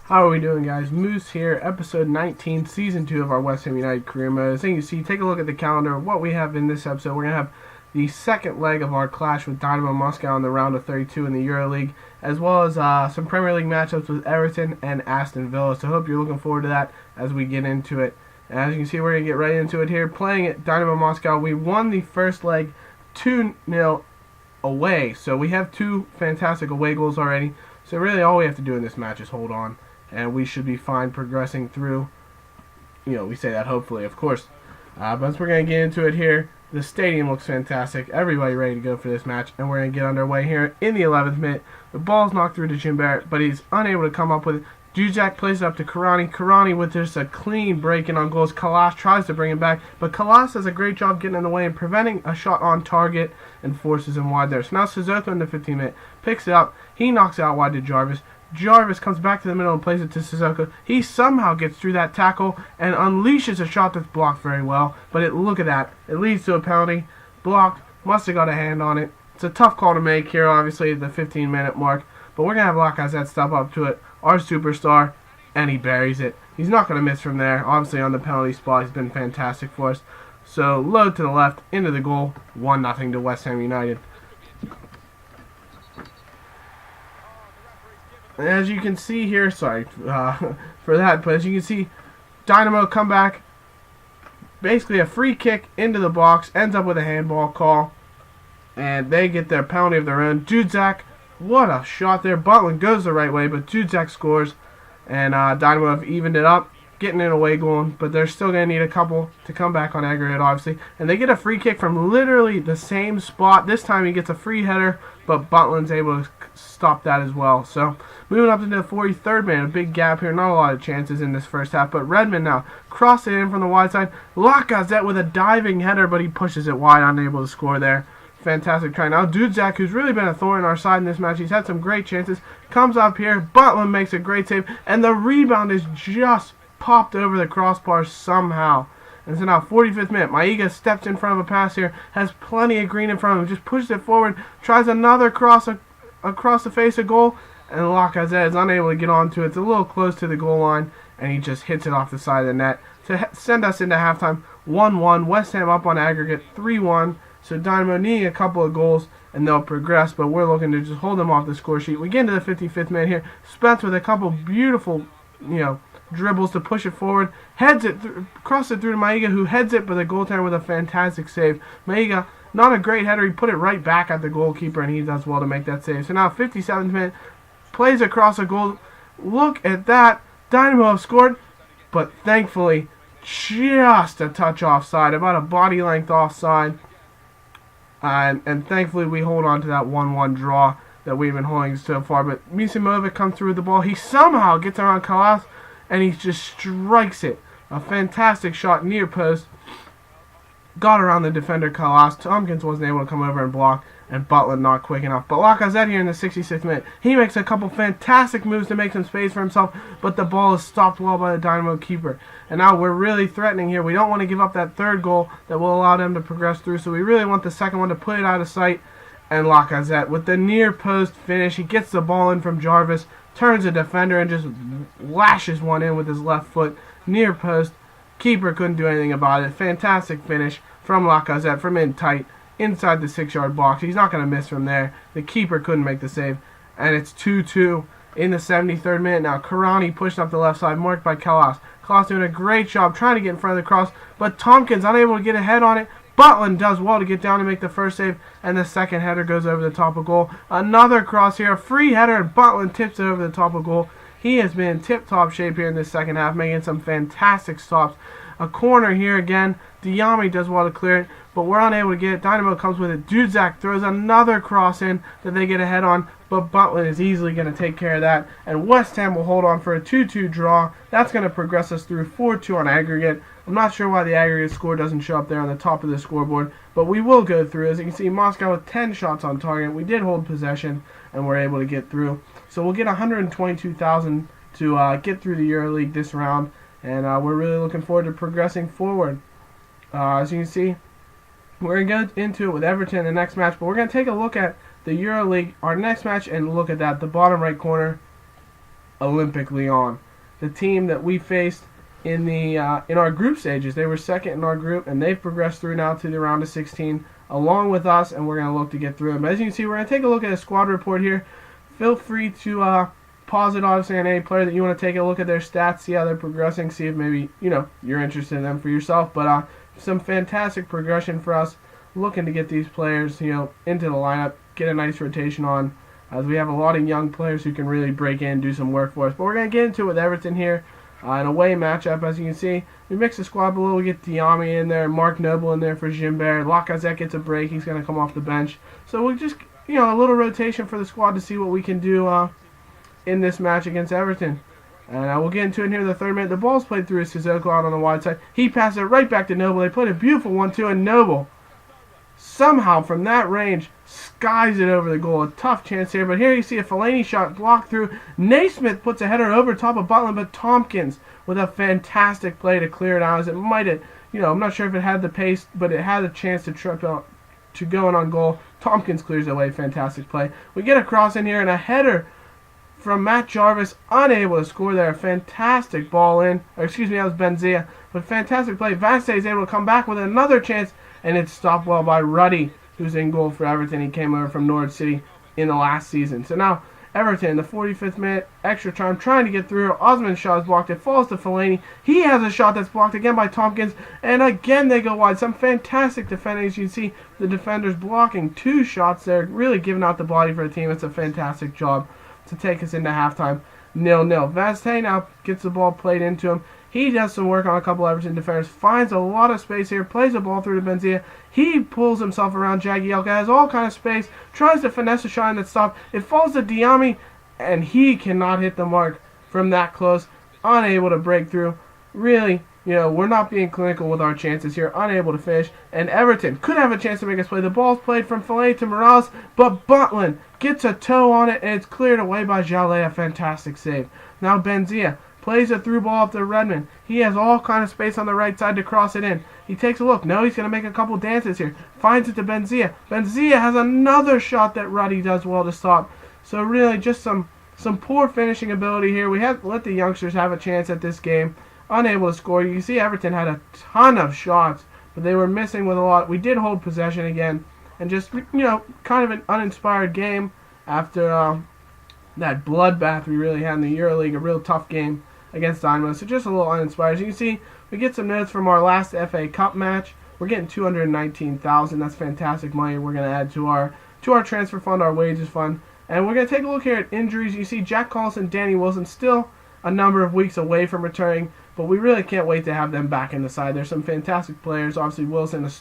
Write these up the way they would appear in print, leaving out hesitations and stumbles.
How are we doing, guys? Moose here, episode 19, season 2 of our West Ham United career mode. As you can see, take a look at the calendar. What we have in this episode, we're going to have the second leg of our clash with Dynamo Moscow in the round of 32 in the EuroLeague, as well as some Premier League matchups with Everton and Aston Villa. So I hope you're looking forward to that as we get into it. And as you can see, we're going to get right into it here. Playing at Dynamo Moscow, we won the first leg 2-0 away. So we have two fantastic away goals already. So really all we have to do in this match is hold on, and we should be fine progressing through. We say that hopefully, of course. But as we're going to get into it here, the stadium looks fantastic. Everybody ready to go for this match, and we're going to get underway here in the 11th minute. The ball's knocked through to Jim Barrett, but he's unable to come up with it. Dujak plays it up to Karani. Karani with just a clean break in on goals. Kalas tries to bring him back, but Kalas does a great job getting in the way and preventing a shot on target and forces him wide there. So now Sissoko in the 15th minute picks it up. He knocks it out wide to Jarvis. Jarvis comes back to the middle and plays it to Sissoko. He somehow gets through that tackle and unleashes a shot that's blocked very well. But look at that. It leads to a penalty. Blocked. Must have got a hand on it. It's a tough call to make here, obviously, at the 15-minute mark. But we're going to have Lacazette step up to it, our superstar, and he buries it. He's not going to miss from there. Obviously, on the penalty spot, he's been fantastic for us. So, load to the left, into the goal, 1-0 to West Ham United. And as you can see here, sorry for that, but as you can see, Dynamo come back, basically a free kick into the box, ends up with a handball call, and they get their penalty of their own. Dujak, what a shot there. Butland goes the right way, but Dujak scores, and Dynamo have evened it up, getting an away goal, but they're still going to need a couple to come back on aggregate, obviously. And they get a free kick from literally the same spot. This time he gets a free header, but Butland's able to stop that as well. So moving up into the 43rd minute, a big gap here. Not a lot of chances in this first half, but Redmond now crosses it in from the wide side. Lacazette with a diving header, but he pushes it wide, unable to score there. Fantastic try. Now Dujak, who's really been a thorn in our side in this match, he's had some great chances, comes up here. Butland makes a great save, and the rebound is just popped over the crossbar somehow. And so now 45th minute, Maiga steps in front of a pass here, has plenty of green in front of him, just pushes it forward, tries another cross across the face of goal, and Lacazette is unable to get onto it. It's a little close to the goal line, and he just hits it off the side of the net to send us into halftime 1-1. West Ham up on aggregate 3-1. So Dynamo needing a couple of goals, and they'll progress, but we're looking to just hold them off the score sheet. We get into the 55th minute here. Spence with a couple beautiful, dribbles to push it forward. Heads it, crosses it through to Maiga, who heads it, but the goaltender with a fantastic save. Maiga, not a great header. He put it right back at the goalkeeper, and he does well to make that save. So now 57th minute, plays across a goal. Look at that. Dynamo have scored, but thankfully just a touch offside, about a body length offside. And thankfully we hold on to that 1-1 draw that we've been holding so far. But Misimovic comes through with the ball. He somehow gets around Kalas, and he just strikes it. A fantastic shot near post. Got around the defender Kalas. Tompkins wasn't able to come over and block, and Butland not quick enough. But Lacazette here in the 66th minute, he makes a couple fantastic moves to make some space for himself, but the ball is stopped well by the Dynamo keeper. And now we're really threatening here. We don't want to give up that third goal that will allow them to progress through, so we really want the second one to put it out of sight. And Lacazette with the near post finish, he gets the ball in from Jarvis, turns the defender and just lashes one in with his left foot. Near post, keeper couldn't do anything about it. Fantastic finish from Lacazette from in tight, inside the 6-yard box. He's not going to miss from there. The keeper couldn't make the save. And it's 2-2 in the 73rd minute. Now Karani pushing up the left side, marked by Kalas. Kalas doing a great job trying to get in front of the cross, but Tompkins unable to get a head on it. Butland does well to get down and make the first save, and the second header goes over the top of goal. Another cross here, a free header, and Butland tips it over the top of goal. He has been in tip-top shape here in this second half, making some fantastic stops. A corner here again. Diami does well to clear it, but we're unable to get it. Dynamo comes with it. Dujak throws another cross in that they get a head on, but Butland is easily going to take care of that. And West Ham will hold on for a 2-2 draw. That's going to progress us through 4-2 on aggregate. I'm not sure why the aggregate score doesn't show up there on the top of the scoreboard, but we will go through. As you can see, Moscow with 10 shots on target. We did hold possession, and we're able to get through. So we'll get 122,000 to get through the EuroLeague this round, and we're really looking forward to progressing forward. As you can see, we're going to go into it with Everton in the next match, but we're going to take a look at the EuroLeague, our next match, and look at that, the bottom right corner. Olympic Lyon, the team that we faced in our group stages. They were second in our group, and they've progressed through now to the round of 16 along with us, and we're going to look to get through them. But as you can see, we're going to take a look at a squad report here. Feel free to pause it, obviously, on any player that you want to take a look at their stats, see how they're progressing, see if maybe, you're interested in them for yourself. But some fantastic progression for us, looking to get these players, into the lineup, get a nice rotation on, as we have a lot of young players who can really break in and do some work for us. But we're going to get into it with Everton here. An away matchup, as you can see. We mix the squad a little. We get Diame in there, Mark Noble in there for Gimbert. Lacazette gets a break. He's going to come off the bench. So we just, a little rotation for the squad to see what we can do in this match against Everton. And we'll get into it in here in the third minute. The ball's played through Sissoko out on the wide side. He passes it right back to Noble. They played a beautiful 1-2, and Noble somehow from that range skies it over the goal. A tough chance here, but here you see a Fellaini shot blocked through. Naismith puts a header over top of Butland, but Tompkins with a fantastic play to clear it out, as it might have, I'm not sure if it had the pace, but it had a chance to trip out to go in on goal. Tompkins clears it away. Fantastic play. We get a cross in here and a header from Matt Jarvis, unable to score there. Fantastic ball in. That was Benzia, but fantastic play. Vaste is able to come back with another chance, and it's stopped well by Ruddy, who's in goal for Everton. He came over from Norwich City in the last season. So now Everton, the 45th minute, extra time, trying to get through. Osman's shot is blocked. It falls to Fellaini. He has a shot that's blocked again by Tompkins, and again they go wide. Some fantastic defending. As you can see, the defenders blocking 2 shots there, really giving out the body for the team. It's a fantastic job to take us into halftime. 0-0. Vaste now gets the ball played into him. He does some work on a couple Everton defenders, finds a lot of space here, plays the ball through to Benzia. He pulls himself around Jagielka, has all kind of space, tries to finesse a shot and that stop. It falls to Diame, and he cannot hit the mark from that close, unable to break through. Really, we're not being clinical with our chances here, unable to finish. And Everton could have a chance to make us play. The ball's played from Fellaini to Morales, but Butland gets a toe on it, and it's cleared away by Jallet. A fantastic save. Now Benzia plays a through ball up to Redmond. He has all kind of space on the right side to cross it in. He takes a look. No, he's going to make a couple dances here. Finds it to Benzia. Benzia has another shot that Ruddy does well to stop. So really just some poor finishing ability here. We have let the youngsters have a chance at this game. Unable to score. You can see Everton had a ton of shots, but they were missing with a lot. We did hold possession again, and just, kind of an uninspired game after that bloodbath we really had in the EuroLeague, a real tough game against Dynamo. So just a little uninspired. As you can see, we get some notes from our last FA Cup match. We're getting $219,000. That's fantastic money. We're going to add to our transfer fund, our wages fund. And we're going to take a look here at injuries. You see Jack Collison, Danny Wilson still a number of weeks away from returning, but we really can't wait to have them back in the side. There's some fantastic players. Obviously, Wilson is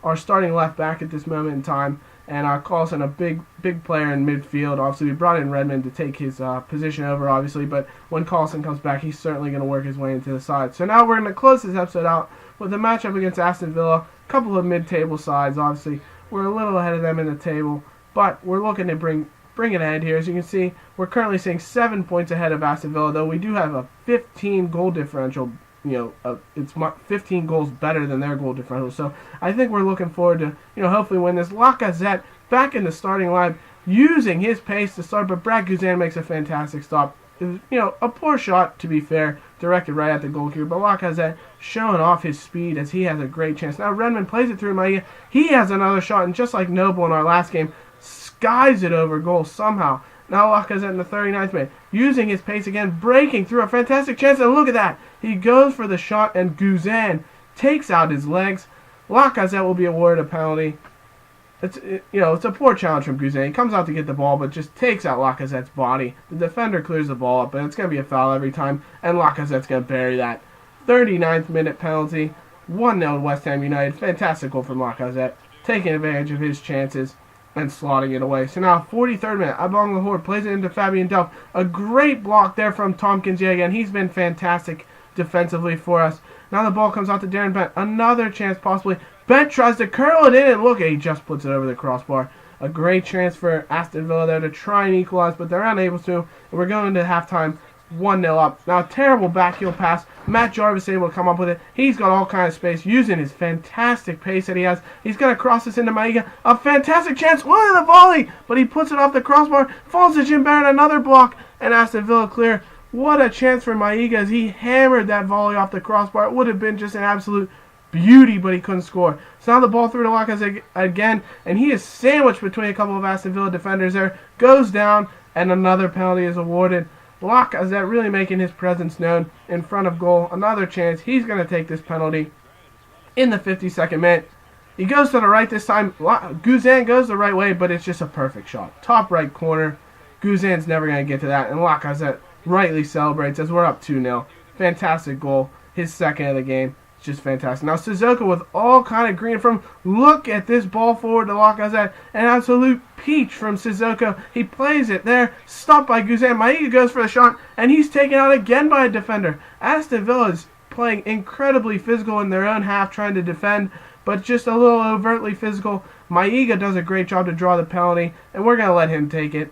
our starting left back at this moment in time, and Collison a big player in midfield. Obviously, we brought in Redmond to take his position over, obviously, but when Collison comes back, he's certainly going to work his way into the side. So now we're going to close this episode out with a matchup against Aston Villa. A couple of mid-table sides, obviously. We're a little ahead of them in the table, but we're looking to bring it ahead here. As you can see, we're currently sitting 7 points ahead of Aston Villa, though we do have a 15 goal differential. It's 15 goals better than their goal differential. So I think we're looking forward to, hopefully win this. Lacazette back in the starting line, using his pace to start, but Brad Guzan makes a fantastic stop. It was, a poor shot, to be fair, directed right at the goalkeeper, but Lacazette showing off his speed as he has a great chance. Now Redmond plays it through Maia. He has another shot, and just like Noble in our last game, skies it over goal somehow. Now Lacazette in the 39th minute, using his pace again, breaking through a fantastic chance, and look at that. He goes for the shot, and Guzan takes out his legs. Lacazette will be awarded a penalty. It's a poor challenge from Guzan. He comes out to get the ball, but just takes out Lacazette's body. The defender clears the ball up, and it's going to be a foul every time, and Lacazette's going to bury that. 39th minute penalty, 1-0 West Ham United. Fantastic goal from Lacazette, taking advantage of his chances and slotting it away. So now, 43rd minute, Abong Lahore plays it into Fabian Delph. A great block there from Tompkins yet again. He's been fantastic defensively for us. Now the ball comes out to Darren Bent. Another chance possibly. Bent tries to curl it in, and look, he just puts it over the crossbar. A great chance for Aston Villa there to try and equalize, but they're unable to. And we're going into halftime 1-0 up. Now, terrible backheel pass. Matt Jarvis able to come up with it. He's got all kinds of space using his fantastic pace that he has. He's going to cross this into Maiga. A fantastic chance. Look at the volley, but he puts it off the crossbar. Falls to Gimbert, another block. and Aston Villa clear. What a chance for Maiga as he hammered that volley off the crossbar. It would have been just an absolute beauty, but he couldn't score. So now the ball through to Lacazette again, and he is sandwiched between a couple of Aston Villa defenders there. Goes down, and another penalty is awarded. Lacazette really making his presence known in front of goal. Another chance. He's going to take this penalty in the 52nd minute. He goes to the right this time. Guzan goes the right way, but it's just a perfect shot. Top right corner. Guzan's never going to get to that, and Lacazette rightly celebrates as we're up 2-0. Fantastic goal. His second of the game. It's just fantastic. Now Sissoko with all kind of green from. Look at this ball forward to Lacazette. An absolute peach from Sissoko. He plays it there. Stopped by Guzan. Maiga goes for the shot, and he's taken out again by a defender. Aston Villa is playing incredibly physical in their own half, trying to defend, but just a little overtly physical. Maiga does a great job to draw the penalty, and we're going to let him take it.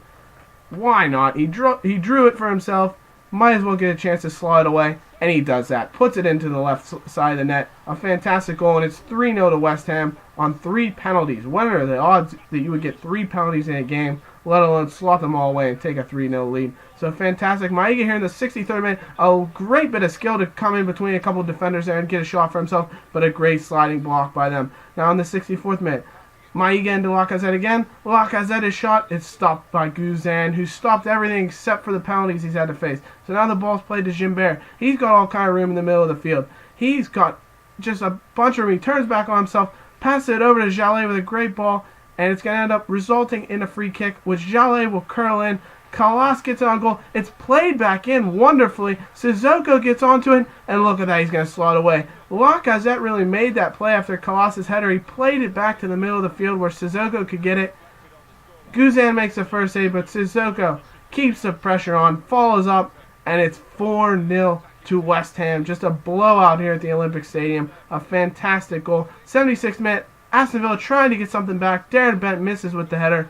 Why not? He drew it for himself. Might as well get a chance to slide it away, and he does that. Puts it into the left side of the net. A fantastic goal, and it's 3-0 to West Ham on 3 penalties. What are the odds that you would get 3 penalties in a game, let alone slot them all away and take a 3-0 lead? So fantastic. Maiga here in the 63rd minute. A great bit of skill to come in between a couple of defenders there and get a shot for himself, but a great sliding block by them. Now in the 64th minute. Maiga into Lacazette again. Lacazette's shot is stopped by Guzan, who stopped everything except for the penalties he's had to face. So now the ball's played to Gimbert. He's got all kind of room in the middle of the field. He's got just a bunch of room. He turns back on himself, passes it over to Jallet with a great ball, and it's going to end up resulting in a free kick, which Jallet will curl in. Kalas gets it on goal. It's played back in wonderfully. Sissoko gets onto it, and look at that. He's going to slot away. Lacazette really made that play after Kalas' header. He played it back to the middle of the field where Sissoko could get it. Guzan makes the first save, but Sissoko keeps the pressure on, follows up, and it's 4-0 to West Ham. Just a blowout here at the Olympic Stadium. A fantastic goal. 76th minute. Aston Villa trying to get something back. Darren Bent misses with the header,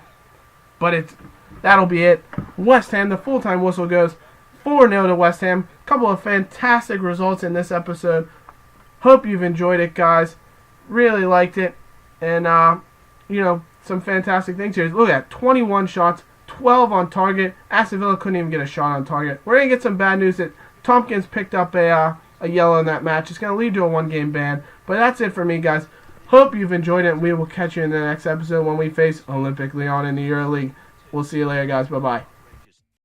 but that'll be it. West Ham, the full-time whistle goes 4-0 to West Ham. Couple of fantastic results in this episode. Hope you've enjoyed it, guys. Really liked it. And, some fantastic things here. Look at that. 21 shots, 12 on target. Aston Villa couldn't even get a shot on target. We're going to get some bad news that Tompkins picked up a yellow in that match. It's going to lead to a 1-game ban. But that's it for me, guys. Hope you've enjoyed it, and we will catch you in the next episode when we face Olympic Lyon in the EuroLeague. We'll see you later, guys. Bye-bye.